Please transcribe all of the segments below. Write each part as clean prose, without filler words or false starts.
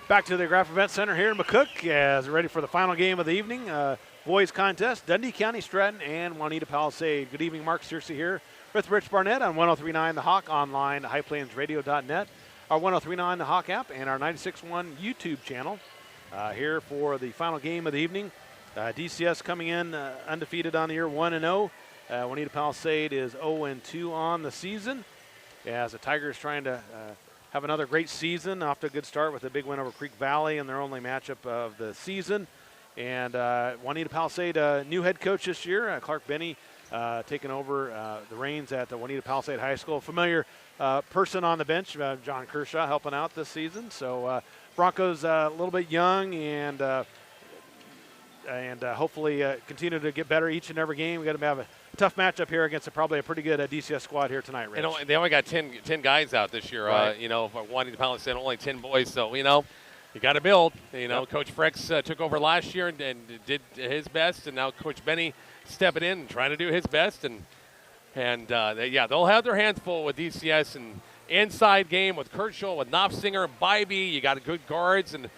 Back to the Graph Event Center here in McCook as we're ready for the final game of the evening. Boys contest, Dundee, County-Stratton, and Wauneta-Palisade. Good evening, Mark Searcy here with Rich Barnett on 103.9 The Hawk, online at highplains.radio.net, our 103.9 The Hawk app, and our 96.1 YouTube channel. Here for the final game of the evening. DCS coming in undefeated on the year, 1-0. Wauneta-Palisade is 0-2 on the season, as the Tigers trying to have another great season, off to a good start with a big win over Creek Valley in their only matchup of the season. And Wauneta-Palisade, new head coach this year, Clark Benny, taking over the reins at the Wauneta-Palisade High School. Familiar person on the bench, John Kershaw, helping out this season. So Broncos a little bit young and hopefully continue to get better each and every game. We've got to have a tough matchup here against probably a pretty good DCS squad here tonight, Rich. They only got 10 guys out this year. Right. For Wauneta-Palisade, only 10 boys. So, you got to build. Yep. Coach Frex took over last year and did his best, and now Coach Benny stepping in and trying to do his best. They'll have their hands full with DCS and inside game with Kershaw, with Knopfsinger, Bybee. You got good guards, and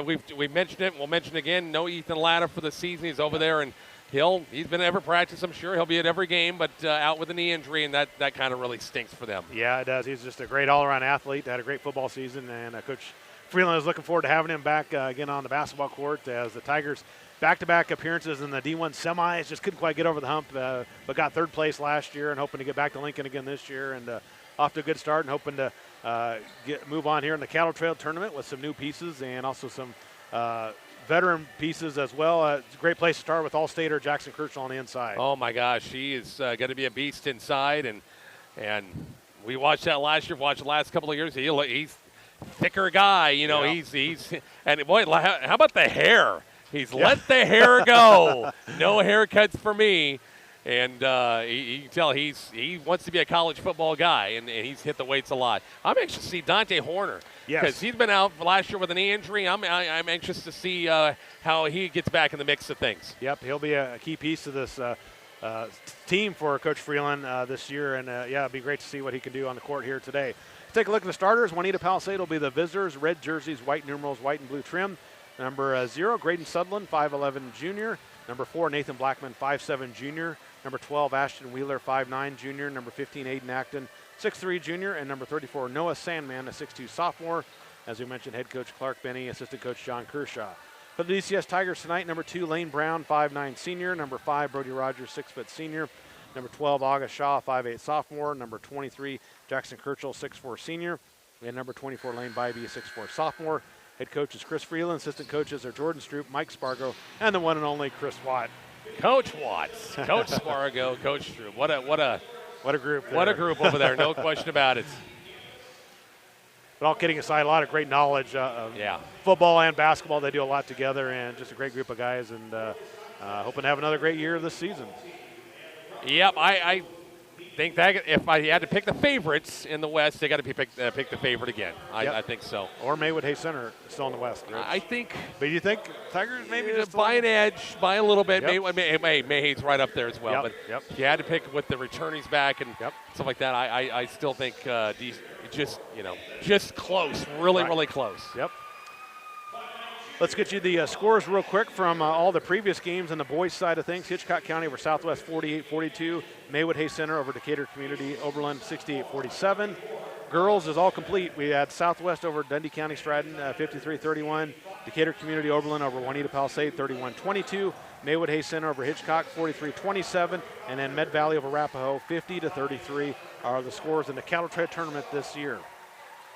we've mentioned it. We'll mention it again. No Ethan Latta for the season. He's over there, and he's been at every practice. I'm sure he'll be at every game, but out with a knee injury, and that kind of really stinks for them. Yeah, it does. He's just a great all-around athlete. Had a great football season, and Coach Freeland is looking forward to having him back again on the basketball court as the Tigers back-to-back appearances in the D1 semis. Just couldn't quite get over the hump, but got third place last year and hoping to get back to Lincoln again this year, and off to a good start and hoping to move on here in the Cattle Trail tournament with some new pieces and also some veteran pieces as well. It's a great place to start with All-Stater Jackson Kershaw on the inside. Oh, my gosh. He is going to be a beast inside, and we watched that last year, watched the last couple of years. He's thicker guy, he's and boy, how about the hair? He's let the hair go. No haircuts for me. And you can tell he wants to be a college football guy, and he's hit the weights a lot. I'm anxious to see Dante Horner, because he's been out last year with a knee injury. I'm anxious to see how he gets back in the mix of things. Yep, he'll be a key piece of this team for Coach Freeland this year, and it'd be great to see what he can do on the court here today. Take a look at the starters. Wauneta-Palisade will be the visitors. Red jerseys, white numerals, white and blue trim. Number 0, Graydon Sutherland, 5'11 junior. Number 4, Nathan Blackman, 5'7 junior. Number 12, Ashton Wheeler, 5'9 junior. Number 15, Aiden Acton, 6'3 junior. And number 34, Noah Sandman, a 6'2 sophomore. As we mentioned, head coach Clark Benny, assistant coach John Kershaw. For the DCS Tigers tonight, number 2, Lane Brown, 5'9 senior. Number 5, Brody Rogers, 6' senior. Number 12, August Shaw, 5'8 sophomore. Number 23, Jackson Kirchhoff, 6'4 senior. And number 24, Lane Bybee, 6'4 sophomore. Head coach is Chris Freeland. Assistant coaches are Jordan Stroop, Mike Spargo, and the one and only Chris Watt. Coach Watts, Coach Spargo, Coach Stroop. What a group there. What a group over there, no question about it. But all kidding aside, a lot of great knowledge of football and basketball. They do a lot together, and just a great group of guys, and hoping to have another great year this season. Yep, I think that if I had to pick the favorites in the West, they got to pick the favorite again. I think so. Or Maywood Hay Center still in the West. Rich. I think. But you think Tigers maybe just by an edge, by a little bit. Yep. Mayhay's right up there as well. Yep. But if you had to pick with the returnees back and stuff like that, I still think just close, really close. Yep. Let's get you the scores real quick from all the previous games on the boys' side of things. Hitchcock County over Southwest 48-42. Maywood Hay Center over Decatur Community Oberlin 68-47. Girls is all complete. We had Southwest over Dundee County-Stratton 53-31. Decatur Community Oberlin over Wauneta-Palisade 31-22. Maywood Hay Center over Hitchcock 43-27. And then Med Valley over Arapahoe 50-33 are the scores in the Cattle Trail tournament this year.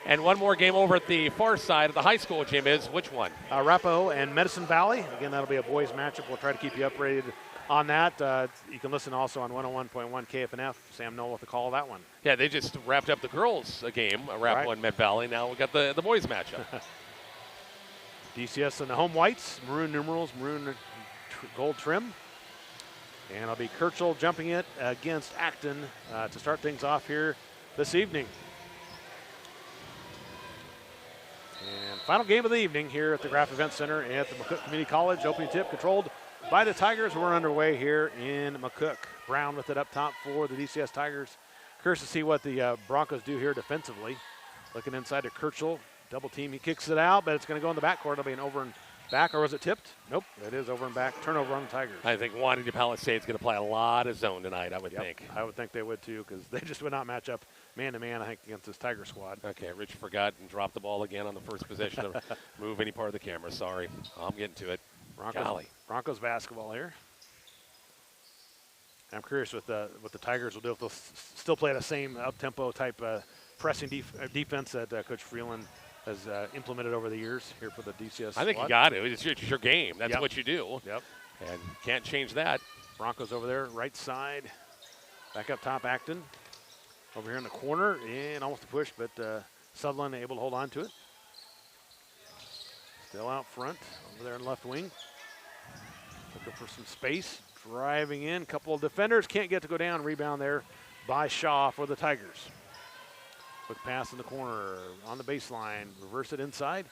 And one more game over at the far side of the high school gym is which one? Arapahoe and Medicine Valley. Again, that'll be a boys matchup. We'll try to keep you updated on that. You can listen also on 101.1 KFNF. Sam Knoll with the call of that one. Yeah, they just wrapped up the girls game, Arapahoe and Med Valley. Now we got the boys matchup. DCS and the home whites, maroon numerals, maroon gold trim. And I'll be Kirchhoff jumping it against Acton to start things off here this evening. And final game of the evening here at the Graph Event Center at the McCook Community College. Opening tip controlled by the Tigers. We're underway here in McCook. Brown with it up top for the DCS Tigers. Curious to see what the Broncos do here defensively. Looking inside to Kirchhoff. double team. He kicks it out, but it's going to go in the backcourt. It'll be an over and back, or was it tipped? Nope, it is over and back. Turnover on the Tigers. I think Wauneta-Palisade is going to play a lot of zone tonight, I would think. I would think they would too, because they just would not match up man-to-man, I think, against this Tiger squad. Okay, Rich forgot and dropped the ball again on the first possession to move any part of the camera. Sorry. I'm getting to it. Broncos basketball here. I'm curious what the Tigers will do if they'll still play the same up-tempo type pressing defense that Coach Freeland has implemented over the years here for the DCS I think squad. you got to. It's your game. That's what you do. Yep. And can't change that. Broncos over there, right side. Back up top, Acton. Over here in the corner, and almost a push, but Sutherland able to hold on to it. Still out front, over there in left wing. Looking for some space. Driving in, couple of defenders. Can't get to go down. Rebound there by Shaw for the Tigers. Quick pass in the corner, on the baseline. Reverse it inside.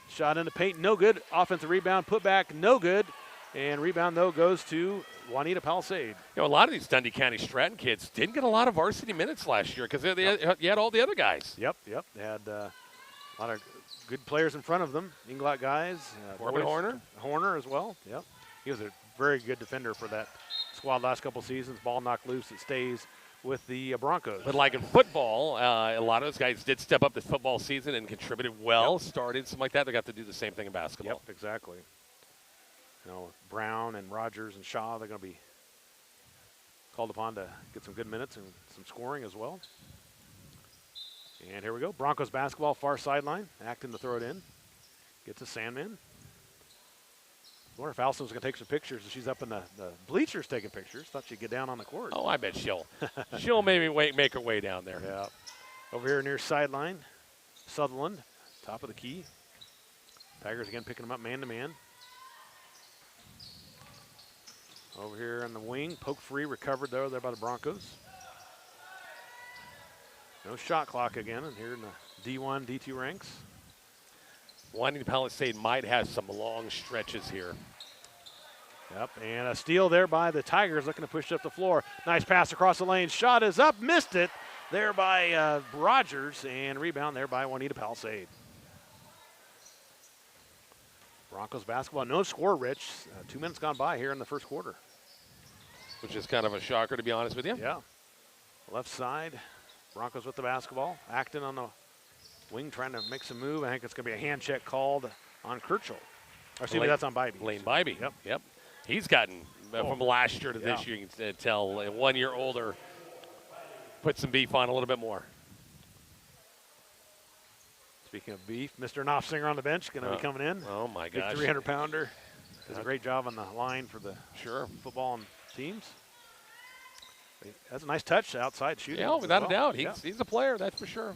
Shot in the paint, no good. Offensive rebound, put back, no good. And rebound, though, goes to Wauneta-Palisade. You know, a lot of these Dundy County-Stratton kids didn't get a lot of varsity minutes last year because you had all the other guys. Yep. They had a lot of good players in front of them. Inglot guys. Corbin Horner as well. Yep. He was a very good defender for that squad last couple seasons. Ball knocked loose. It stays with the Broncos. But like in football, a lot of those guys did step up this football season and contributed well, started, something like that. They got to do the same thing in basketball. Yep, exactly. You know, Brown and Rogers and Shaw, they're going to be called upon to get some good minutes and some scoring as well. And here we go. Broncos basketball, far sideline. Acton to throw it in. Gets a Sandman. I wonder if Allison was going to take some pictures. She's up in the bleachers taking pictures. Thought she'd get down on the court. Oh, I bet she'll maybe make her way down there. Yeah. Over here near sideline, Sutherland, top of the key. Tigers again picking them up man-to-man. Over here on the wing, poke free, recovered there by the Broncos. No shot clock again, and here in the D1, D2 ranks. Wauneta-Palisade might have some long stretches here. Yep, and a steal there by the Tigers, looking to push up the floor. Nice pass across the lane. Shot is up, missed it there by Rogers, and rebound there by Wauneta-Palisade. Broncos basketball, no score, Rich. 2 minutes gone by here in the first quarter. Which is kind of a shocker, to be honest with you. Yeah. Left side, Broncos with the basketball. Acton on the wing trying to make some move. I think it's going to be a hand check called on Kirchhoff. Or excuse me, that's on Bybee. Lane Bybee. Yep. He's gotten, from last year to this year, you can tell, 1 year older, put some beef on a little bit more. Speaking of beef, Mr. Knopfsinger on the bench going to be coming in. Oh, my gosh. Big 300-pounder. Does a great job on the line for the football and teams. That's a nice touch outside shooting. Yeah, without a doubt. He's a player, that's for sure.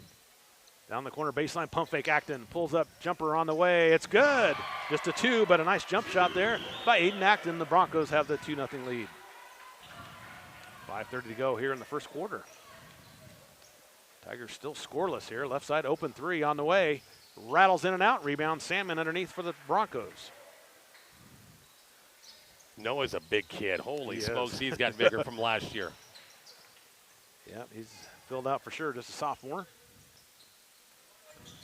Down the corner baseline, pump fake. Acton pulls up, jumper on the way. It's good. Just a 2, but a nice jump shot there by Aiden Acton. The Broncos have the 2-0 lead. 5:30 to go here in the first quarter. Tigers still scoreless here. Left side open 3 on the way. Rattles in and out. Rebound Salmon underneath for the Broncos. Noah's a big kid. Holy smokes, he's got bigger from last year. Yeah, he's filled out for sure. Just a sophomore.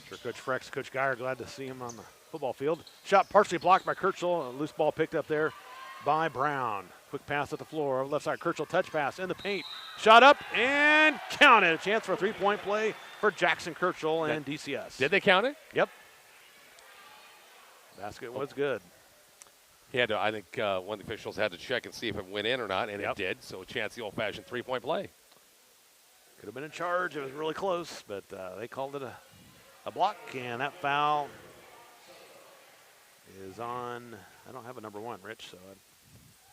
Sure, Coach Frex, Coach Geyer, glad to see him on the football field. Shot partially blocked by Kirchhoff. A loose ball picked up there by Brown. Quick pass at the floor. Left side, Kirchhoff touch pass in the paint. Shot up and counted. A chance for a 3-point play for Jackson Kirchhoff and DCS. Did they count it? Yep. Basket was good. He had to, I think one of the officials had to check and see if it went in or not, and it did. So a chance, the old-fashioned 3-point play. Could have been in charge. It was really close, but they called it a block, and that foul is on. I don't have a number 1, Rich. So.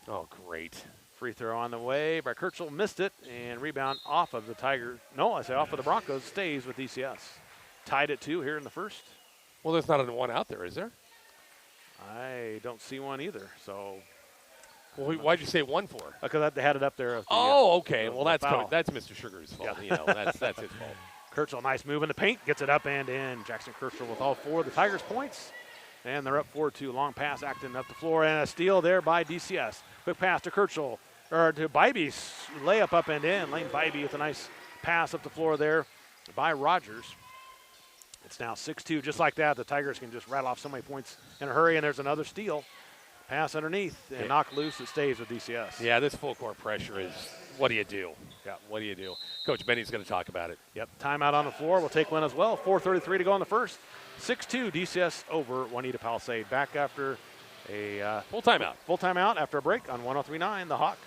Oh, great. Free throw on the way by Kirchhoff. Missed it, and rebound off of the Tigers. No, I say off of the Broncos. Stays with DCS. Tied at 2 here in the first. Well, there's not a 1 out there, is there? I don't see one either. So, well, why'd you say 1 for? Because they had it up there. Okay. Well, that's Mr. Sugar's fault. Yeah. You know, that's his fault. Kirchhoff, nice move in the paint, gets it up and in. Jackson Kirchhoff with all 4 of the Tigers' points, and they're up 4-2. Long pass, Acton up the floor, and a steal there by DCS. Quick pass to Kirchhoff, or to Bybee's layup up and in. Lane Bybee with a nice pass up the floor there by Rogers. It's now 6-2. Just like that, the Tigers can just rattle off so many points in a hurry, and there's another steal. Pass underneath and knock loose. It stays with DCS. Yeah, this full court pressure is, what do you do? Yeah. What do you do? Coach Benny's going to talk about it. Yep, timeout on the floor. We'll take one as well. 4:33 to go in the first. 6-2 DCS over Wauneta-Palisade. Back after a full timeout. Full timeout after a break on 103.9 The Hawk.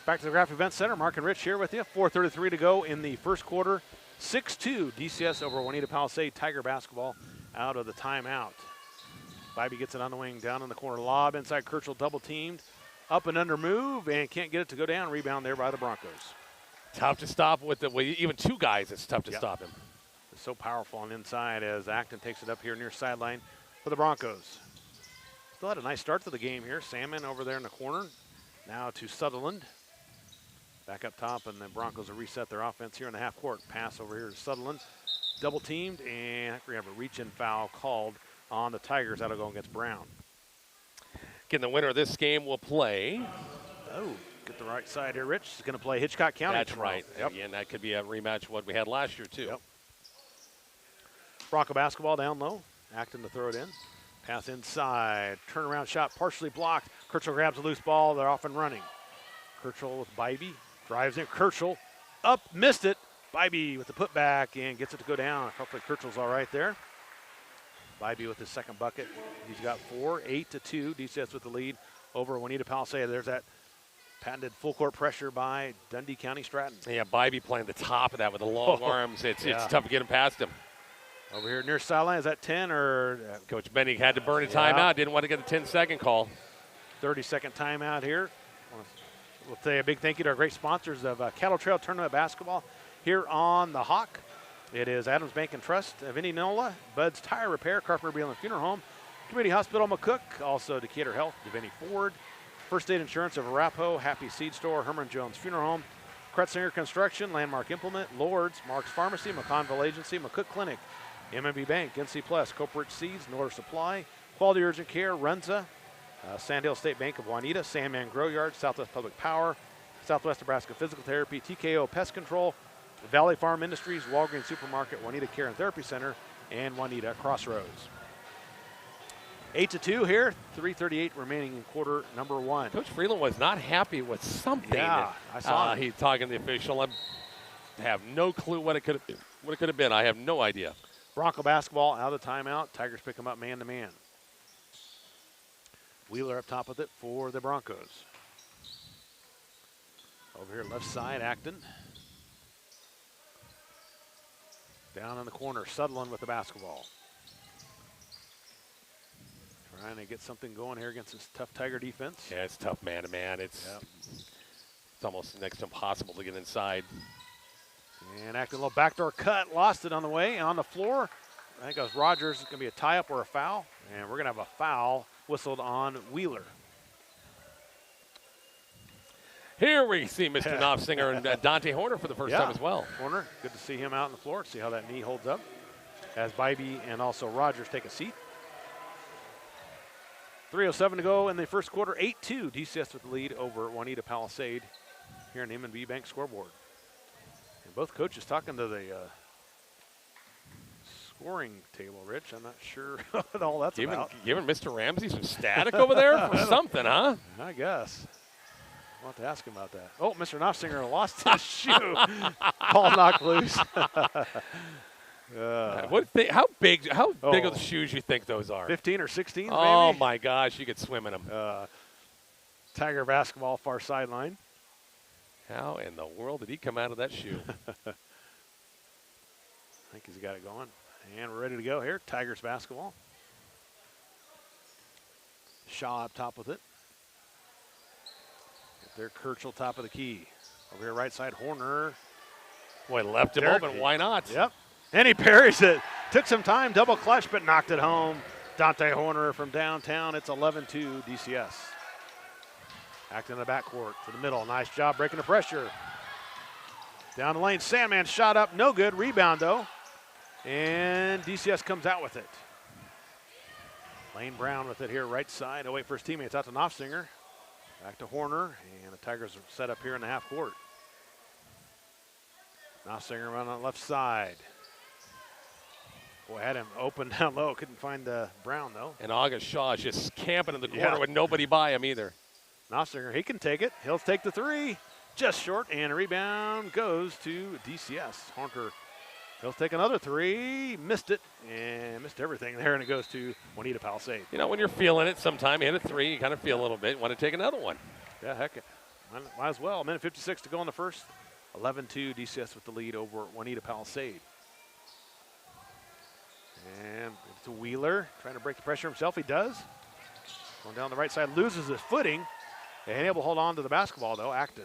Back to the Graphic Event Center. Mark and Rich here with you. 4:33 to go in the first quarter. 6-2 DCS over Wauneta-Palisade. Tiger basketball out of the timeout. Bybee gets it on the wing, down in the corner. Lob inside. Kirchhoff double teamed. Up and under move, and can't get it to go down. Rebound there by the Broncos. Tough to stop with even two guys. It's tough to stop him. It's so powerful on the inside as Acton takes it up here near sideline for the Broncos. Still had a nice start to the game here. Salmon over there in the corner. Now to Sutherland. Back up top, and the Broncos will reset their offense here in the half court. Pass over here to Sutherland. Double teamed, and we have a reach-in foul called on the Tigers. That'll go against Brown. Again, the winner of this game will play. Oh, get the right side here, Rich. He's going to play Hitchcock County. That's tomorrow. right. Yep. Again, that could be a rematch of what we had last year, too. Yep. Bronco basketball down low. Acton to throw it in. Pass inside. Turnaround shot partially blocked. Kirchhoff grabs a loose ball. They're off and running. Kirchhoff with Bybee. Drives in. Kirchhoff up. Missed it. Bybee with the putback and gets it to go down. Hopefully Kirchhoff's all right there. Bybee with his second bucket. He's got 4, 8-2. DCS with the lead over Wauneta-Palisade. There's that patented full court pressure by Dundee County-Stratton. Yeah, Bybee playing the top of that with the long arms. It's tough to get him past him. Over here near sideline, is that 10 or? Coach Benny had to burn a timeout. Didn't want to get a 10-second call. 30-second timeout here. We'll say a big thank you to our great sponsors of Cattle Trail Tournament Basketball here on the Hawk. It is Adams Bank and Trust of Indianola, Bud's Tire Repair, Carpenter Beal and Funeral Home, Community Hospital McCook, also Decatur Health, Devaney Ford, First Aid Insurance of Arapahoe, Happy Seed Store, Herman Jones Funeral Home, Kretzinger Construction, Landmark Implement, Lord's, Mark's Pharmacy, McConville Agency, McCook Clinic, MMB Bank, NC Plus, Coperich Seeds, Northern Supply, Quality Urgent Care, Runza, Sandhill State Bank of Wauneta, Sandman Grow Yard, Southwest Public Power, Southwest Nebraska Physical Therapy, TKO Pest Control, Valley Farm Industries, Walgreens Supermarket, Wauneta Care and Therapy Center, and Wauneta Crossroads. 8-2 here, 3:38 remaining in quarter number one. Coach Freeland was not happy with something. Yeah, I saw he's talking to the official. I have no clue what it could have been. I have no idea. Bronco basketball out of the timeout. Tigers pick them up man-to-man. Wheeler up top with it for the Broncos. Over here left side, Acton. Down in the corner, Sutherland with the basketball. Trying to get something going here against this tough Tiger defense. Yeah, it's tough man-to-man. It's almost next to impossible to get inside. And Acton, a little backdoor cut, lost it on the way, on the floor. I think it was Rogers. It's going to be a tie-up or a foul. And we're going to have a foul whistled on Wheeler. Here we see Mr. Knopfsinger and Dante Horner for the first time as well. Horner, good to see him out on the floor, see how that knee holds up. As Bybee and also Rogers take a seat. 3:07 to go in the first quarter, 8-2. DCS with the lead over Wauneta-Palisade here in the M&B Bank scoreboard. And both coaches talking to the scoring table, Rich. I'm not sure what all that's about. Giving Mr. Ramsey some static over there for something, huh? I guess. I'll have to ask him about that. Oh, Mr. Knopfsinger lost his shoe. Ball knocked loose. How big are the shoes you think those are? 15 or 16, maybe? Oh, my gosh. You could swim in them. Tiger basketball, far sideline. How in the world did he come out of that shoe? I think he's got it going. And we're ready to go here. Tigers basketball. Shaw up top with it. They're Kirchhoff top of the key. Over here, right side, Horner. Boy, left him open. Why not? Yep. And he parries it. Took some time, double clutch, but knocked it home. Dante Horner from downtown. It's 11-2 DCS. Acting in the backcourt to the middle. Nice job breaking the pressure. Down the lane, Sandman shot up. No good. Rebound, though. And DCS comes out with it. Lane Brown with it here, right side. Oh, wait for his teammates. Out to Knopfsinger. Back to Horner, and the Tigers are set up here in the half court. Knopfsinger around on the left side. Boy, had him open down low. Couldn't find Brown, though. And August Shaw is just camping in the corner with nobody by him either. Knopfsinger, he can take it. He'll take the three. Just short, and a rebound goes to DCS. Hunter, he'll take another three. Missed it, and missed everything there, and it goes to Wauneta-Palisade. You know, when you're feeling it, sometime hit a three, you kind of feel a little bit. Want to take another one. Yeah, heck, might as well. 1:56 to go in the first. 11-2 DCS with the lead over Wauneta-Palisade. And it's a Wheeler trying to break the pressure himself. He does. Going down the right side, loses his footing. And able to hold on to the basketball, though. Acton.